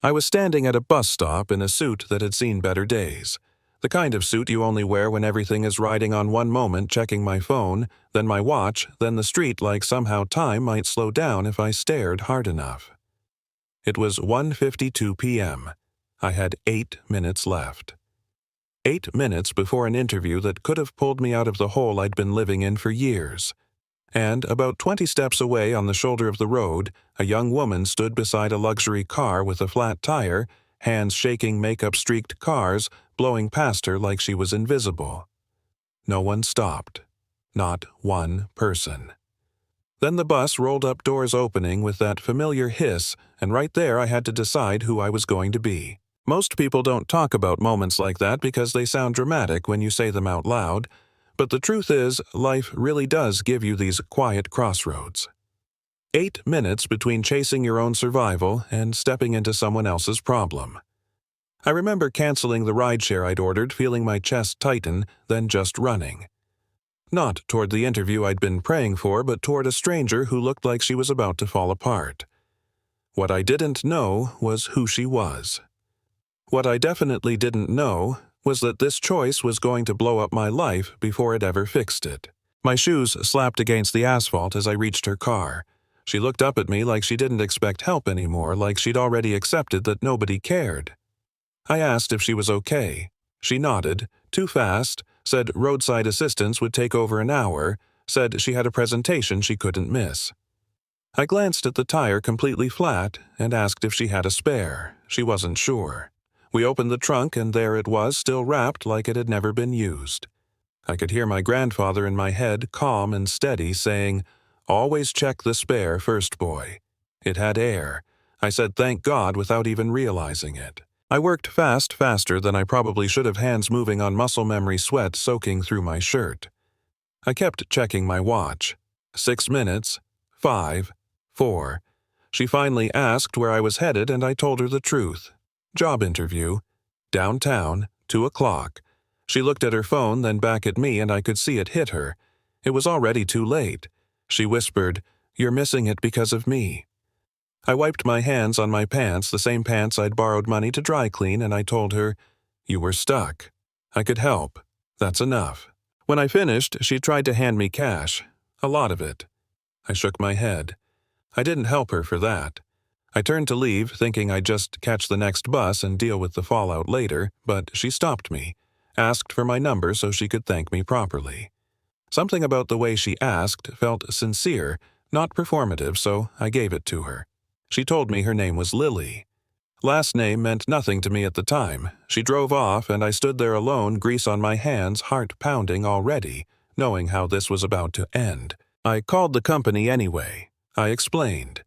I was standing at a bus stop in a suit that had seen better days. The kind of suit you only wear when everything is riding on one moment, checking my phone, then my watch, then the street, like somehow time might slow down if I stared hard enough. It was 1:52 p.m. I had 8 minutes left. 8 minutes before an interview that could have pulled me out of the hole I'd been living in for years. And about 20 steps away on the shoulder of the road, a young woman stood beside a luxury car with a flat tire, hands shaking makeup-streaked cars, blowing past her like she was invisible. No one stopped. Not one person. Then the bus rolled up, doors opening with that familiar hiss, and right there I had to decide who I was going to be. Most people don't talk about moments like that because they sound dramatic when you say them out loud, but the truth is, life really does give you these quiet crossroads. 8 minutes between chasing your own survival and stepping into someone else's problem. I remember canceling the rideshare I'd ordered, feeling my chest tighten, then just running. Not toward the interview I'd been praying for, but toward a stranger who looked like she was about to fall apart. What I didn't know was who she was. What I definitely didn't know was that this choice was going to blow up my life before it ever fixed it. My shoes slapped against the asphalt as I reached her car. She looked up at me like she didn't expect help anymore, like she'd already accepted that nobody cared. I asked if she was okay. She nodded, too fast, said roadside assistance would take over an hour, said she had a presentation she couldn't miss. I glanced at the tire completely flat and asked if she had a spare. She wasn't sure. We opened the trunk and there it was, still wrapped like it had never been used. I could hear my grandfather in my head, calm and steady, saying, "Always check the spare first, boy." It had air. I said thank God without even realizing it. I worked faster than I probably should have, hands moving on muscle memory, sweat soaking through my shirt. I kept checking my watch. 6 minutes, 5, 4. She finally asked where I was headed and I told her the truth. Job interview. Downtown, 2 o'clock. She looked at her phone, then back at me, and I could see it hit her. It was already too late. She whispered, "You're missing it because of me." I wiped my hands on my pants, the same pants I'd borrowed money to dry clean, and I told her, "You were stuck. I could help. That's enough." When I finished, she tried to hand me cash. A lot of it. I shook my head. I didn't help her for that. I turned to leave, thinking I'd just catch the next bus and deal with the fallout later, but she stopped me, asked for my number so she could thank me properly. Something about the way she asked felt sincere, not performative, so I gave it to her. She told me her name was Lily. Last name meant nothing to me at the time. She drove off, and I stood there alone, grease on my hands, heart pounding already, knowing how this was about to end. I called the company anyway. I explained.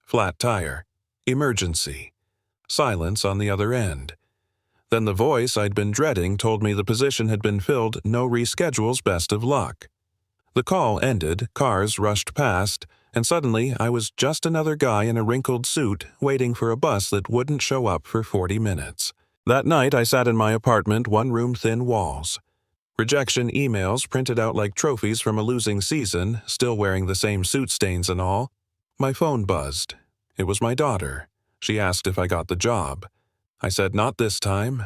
Flat tire. Emergency. Silence on the other end. Then the voice I'd been dreading told me the position had been filled, no reschedules, best of luck. The call ended, cars rushed past, and suddenly I was just another guy in a wrinkled suit waiting for a bus that wouldn't show up for 40 minutes. That night I sat in my apartment, one-room thin walls. Rejection emails printed out like trophies from a losing season, still wearing the same suit stains and all. My phone buzzed. It was my daughter. She asked if I got the job. I said, "Not this time."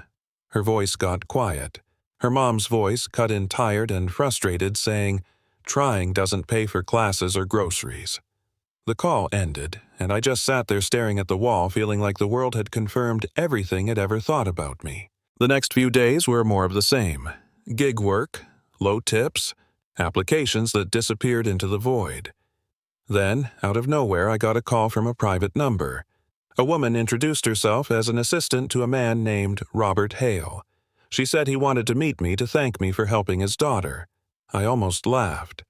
Her voice got quiet. Her mom's voice cut in tired and frustrated, saying, "Trying doesn't pay for classes or groceries." The call ended, and I just sat there staring at the wall, feeling like the world had confirmed everything it ever thought about me. The next few days were more of the same. Gig work, low tips, applications that disappeared into the void. Then, out of nowhere, I got a call from a private number. A woman introduced herself as an assistant to a man named Robert Hale. She said he wanted to meet me to thank me for helping his daughter. I almost laughed.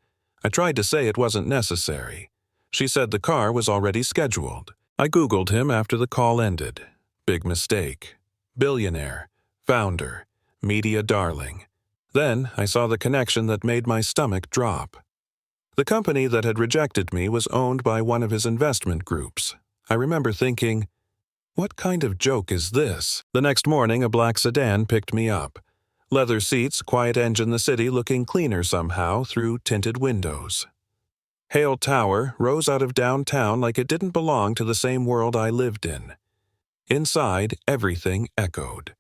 I tried to say it wasn't necessary. She said the car was already scheduled. I Googled him after the call ended. Big mistake. Billionaire. Founder. Media darling. Then I saw the connection that made my stomach drop. The company that had rejected me was owned by one of his investment groups. I remember thinking, what kind of joke is this? The next morning, a black sedan picked me up. Leather seats, quiet engine, the city looking cleaner somehow through tinted windows. Hale Tower rose out of downtown like it didn't belong to the same world I lived in. Inside, everything echoed.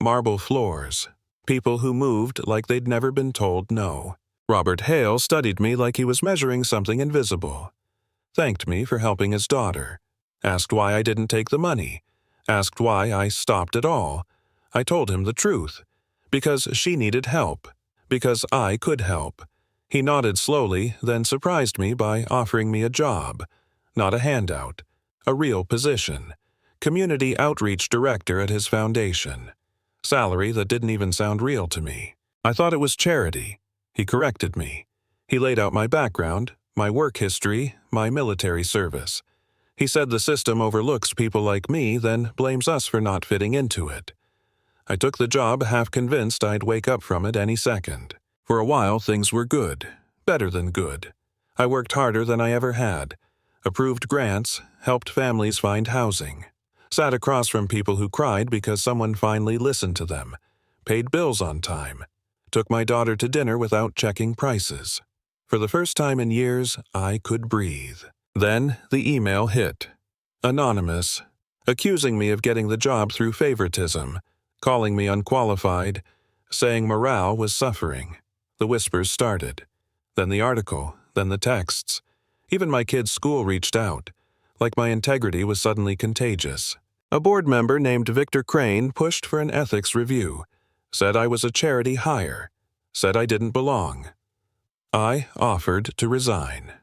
Marble floors. People who moved like they'd never been told no. Robert Hale studied me like he was measuring something invisible. Thanked me for helping his daughter. Asked why I didn't take the money. Asked why I stopped at all. I told him the truth. Because she needed help. Because I could help. He nodded slowly, then surprised me by offering me a job. Not a handout. A real position. Community outreach director at his foundation. Salary that didn't even sound real to me. I thought it was charity. He corrected me. He laid out my background, my work history, my military service. He said the system overlooks people like me, then blames us for not fitting into it. I took the job half convinced I'd wake up from it any second. For a while, things were good. Better than good. I worked harder than I ever had. Approved grants, helped families find housing. Sat across from people who cried because someone finally listened to them. Paid bills on time. Took my daughter to dinner without checking prices. For the first time in years, I could breathe. Then the email hit. Anonymous. Accusing me of getting the job through favoritism. Calling me unqualified. Saying morale was suffering. The whispers started. Then the article. Then the texts. Even my kid's school reached out. Like my integrity was suddenly contagious. A board member named Victor Crane pushed for an ethics review. Said I was a charity hire. Said I didn't belong. I offered to resign.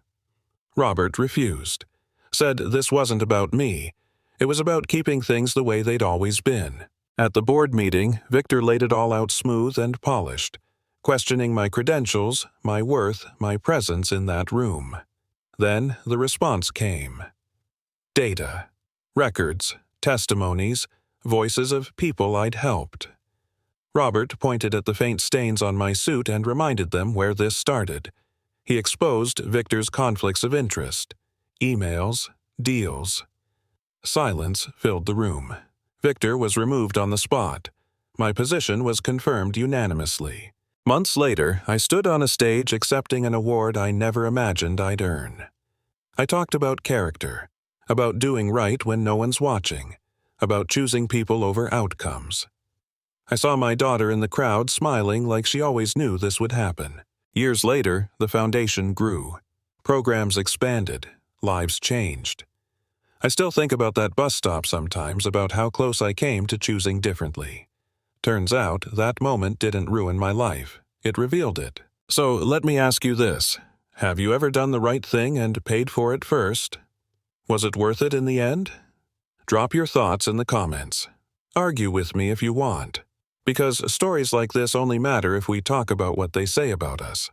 Robert refused. Said this wasn't about me. It was about keeping things the way they'd always been. At the board meeting, Victor laid it all out smooth and polished, questioning my credentials, my worth, my presence in that room. Then the response came. Data. Records. Testimonies. Voices of people I'd helped. Robert pointed at the faint stains on my suit and reminded them where this started. He exposed Victor's conflicts of interest. Emails. Deals. Silence filled the room. Victor was removed on the spot. My position was confirmed unanimously. Months later, I stood on a stage accepting an award I never imagined I'd earn. I talked about character, about doing right when no one's watching, about choosing people over outcomes. I saw my daughter in the crowd smiling like she always knew this would happen. Years later, the foundation grew. Programs expanded. Lives changed. I still think about that bus stop sometimes, about how close I came to choosing differently. Turns out, that moment didn't ruin my life. It revealed it. So let me ask you this. Have you ever done the right thing and paid for it first? Was it worth it in the end? Drop your thoughts in the comments. Argue with me if you want. Because stories like this only matter if we talk about what they say about us.